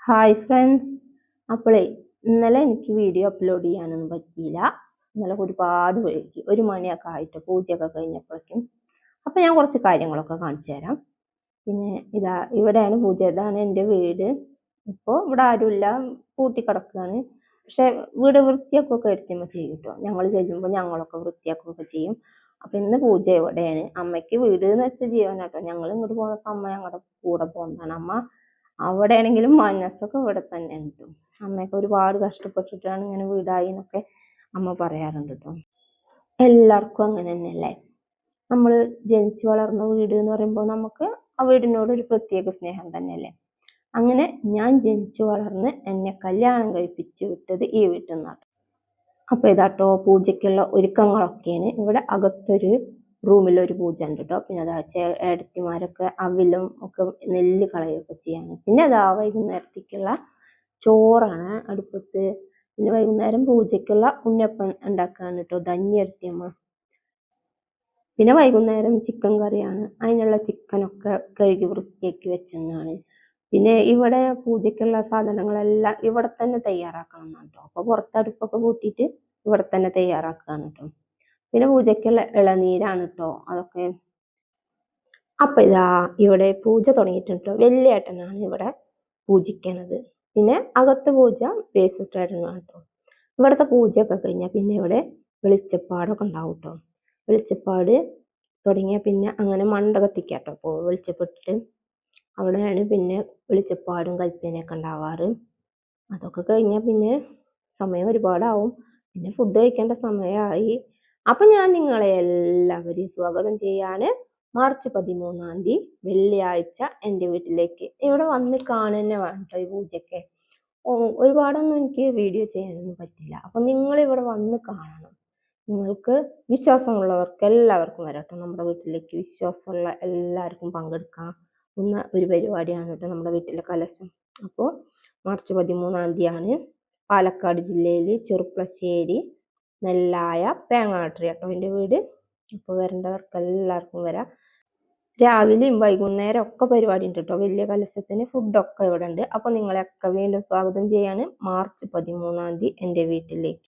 Hi friends. അപ്പോളേ ഇന്നലെ എനിക്ക് video upload ചെയ്യാനൊന്നും പറ്റിയില്ല. ഇന്നലെ ഒരുപാട് വൈകി, 1 മണിയൊക്കെ ആയിട്ട് പൂജയൊക്കെ കഴിഞ്ഞപ്പോഴേക്കും. അപ്പം ഞാൻ കുറച്ച് കാര്യങ്ങളൊക്കെ കാണിച്ചു തരാം. പിന്നെ ഇവിടെയാണ് പൂജ, ഇതാണ് എൻ്റെ വീട്. ഇപ്പോൾ ഇവിടെ ആരുമില്ല, പൂട്ടിക്കിടക്കുകയാണ്. പക്ഷെ വീട് വൃത്തിയാക്കുകയൊക്കെ എടുക്കുമ്പോൾ ചെയ്യും കേട്ടോ. ഞങ്ങൾ ചെല്ലുമ്പോൾ ഞങ്ങളൊക്കെ വൃത്തിയാക്കുകയൊക്കെ ചെയ്യും. അപ്പം ഇന്ന് പൂജ ഇവിടെയാണ്. അമ്മയ്ക്ക് വീട് എന്ന് വെച്ച ജീവനാട്ടോ. ഞങ്ങൾ ഇങ്ങോട്ട് പോകുന്നപ്പോൾ അമ്മ ഞങ്ങളുടെ കൂടെ പോകുന്നതാണ്. അമ്മ അവിടെ ആണെങ്കിലും മനസ്സൊക്കെ ഇവിടെ തന്നെ ഉണ്ട്. അമ്മയൊക്കെ ഒരുപാട് കഷ്ടപ്പെട്ടിട്ടാണ് ഇങ്ങനെ വീടായി എന്നൊക്കെ അമ്മ പറയാറുണ്ട് കേട്ടോ. എല്ലാവർക്കും അങ്ങനെ തന്നെയല്ലേ. നമ്മൾ ജനിച്ചു വളർന്ന വീട് എന്ന് പറയുമ്പോൾ നമുക്ക് ആ വീടിനോട് ഒരു പ്രത്യേക സ്നേഹം തന്നെയല്ലേ. അങ്ങനെ ഞാൻ ജനിച്ചു വളർന്ന് എന്നെ കല്യാണം കഴിപ്പിച്ച് വിട്ടത് ഈ വീട്ടിൽ നിന്നാണ്. അപ്പൊ ഇതാട്ടോ പൂജയ്ക്കുള്ള ഒരുക്കങ്ങളൊക്കെയാണ്. ഇവിടെ അകത്തൊരു റൂമിലൊരു പൂജ ഉണ്ട് കേട്ടോ. പിന്നെ അതാ ഏടത്തിമാരൊക്കെ അവിലും ഒക്കെ നെല്ല് കളയൊക്കെ ചെയ്യാണ്. പിന്നെ അതാ വൈകുന്നേരത്തേക്കുള്ള ചോറാണ് അടുപ്പത്ത്. പിന്നെ വൈകുന്നേരം പൂജയ്ക്കുള്ള ഉണ്ണിയപ്പം ഉണ്ടാക്കാണ് കേട്ടോ, ധന്യർത്തിയമ്മ. പിന്നെ വൈകുന്നേരം ചിക്കൻ കറിയാണ്. അതിനുള്ള ചിക്കനൊക്കെ കഴുകി വൃത്തിയാക്കി വെച്ചെന്നാണ്. പിന്നെ ഇവിടെ പൂജയ്ക്കുള്ള സാധനങ്ങളെല്ലാം ഇവിടെ തന്നെ തയ്യാറാക്കണം കേട്ടോ. അപ്പൊ പുറത്ത് അടുപ്പൊക്കെ കൂട്ടിയിട്ട് ഇവിടെ തന്നെ തയ്യാറാക്കുകയാണ് കേട്ടോ. പിന്നെ പൂജയ്ക്കുള്ള ഇളനീരാണ് കേട്ടോ അതൊക്കെ. അപ്പൊ ഇവിടെ പൂജ തുടങ്ങിയിട്ടുണ്ട്. വലിയേട്ടനാണ് ഇവിടെ പൂജിക്കണത്. പിന്നെ അകത്ത് പൂജ വേസുട്ടേട്ടനാണ് കേട്ടോ. ഇവിടുത്തെ പൂജയൊക്കെ കഴിഞ്ഞാൽ പിന്നെ ഇവിടെ വെളിച്ചപ്പാടൊക്കെ ഉണ്ടാവും കേട്ടോ. വെളിച്ചപ്പാട് തുടങ്ങിയ പിന്നെ അങ്ങനെ മണ്ട കത്തിക്കാട്ടോ. അപ്പോൾ വെളിച്ചപ്പെട്ടിട്ട് അവിടെയാണ് പിന്നെ വെളിച്ചപ്പാടും കൽപ്പനയൊക്കെ ഉണ്ടാവാറ്. അതൊക്കെ കഴിഞ്ഞാൽ പിന്നെ സമയം ഒരുപാടാവും. പിന്നെ ഫുഡ് കഴിക്കേണ്ട സമയമായി. അപ്പൊ ഞാൻ നിങ്ങളെ എല്ലാവരെയും സ്വാഗതം ചെയ്യാണ് മാർച്ച് 13 വെള്ളിയാഴ്ച എൻ്റെ വീട്ടിലേക്ക്. ഇവിടെ വന്ന് കാണുന്നെ വേണം കേട്ടോ ഈ പൂജയ്ക്ക്. ഒരുപാടൊന്നും എനിക്ക് വീഡിയോ ചെയ്യാനൊന്നും പറ്റില്ല. അപ്പൊ നിങ്ങൾ ഇവിടെ വന്ന് കാണണം. നിങ്ങൾക്ക് വിശ്വാസമുള്ളവർക്ക് എല്ലാവർക്കും വരാട്ടോ നമ്മുടെ വീട്ടിലേക്ക്. വിശ്വാസമുള്ള എല്ലാവർക്കും പങ്കെടുക്കാം ഒരു പരിപാടിയാണ് കേട്ടോ നമ്മുടെ വീട്ടിലെ കലശം. അപ്പോൾ മാർച്ച് 13 പാലക്കാട് ജില്ലയിൽ ചെറുപ്പശ്ശേരി നെല്ലായ പേങ്ങാട്രി കേട്ടോ എൻ്റെ വീട്. അപ്പോൾ വരേണ്ടവർക്ക് എല്ലാവർക്കും വരാം. രാവിലെയും വൈകുന്നേരം ഒക്കെ പരിപാടി ഉണ്ട് കേട്ടോ. വലിയ കലശത്തിന് ഫുഡൊക്കെ ഇവിടെ ഉണ്ട്. അപ്പോൾ നിങ്ങളെയൊക്കെ വീണ്ടും സ്വാഗതം ചെയ്യാണ് മാർച്ച് 13 എൻ്റെ വീട്ടിലേക്ക്.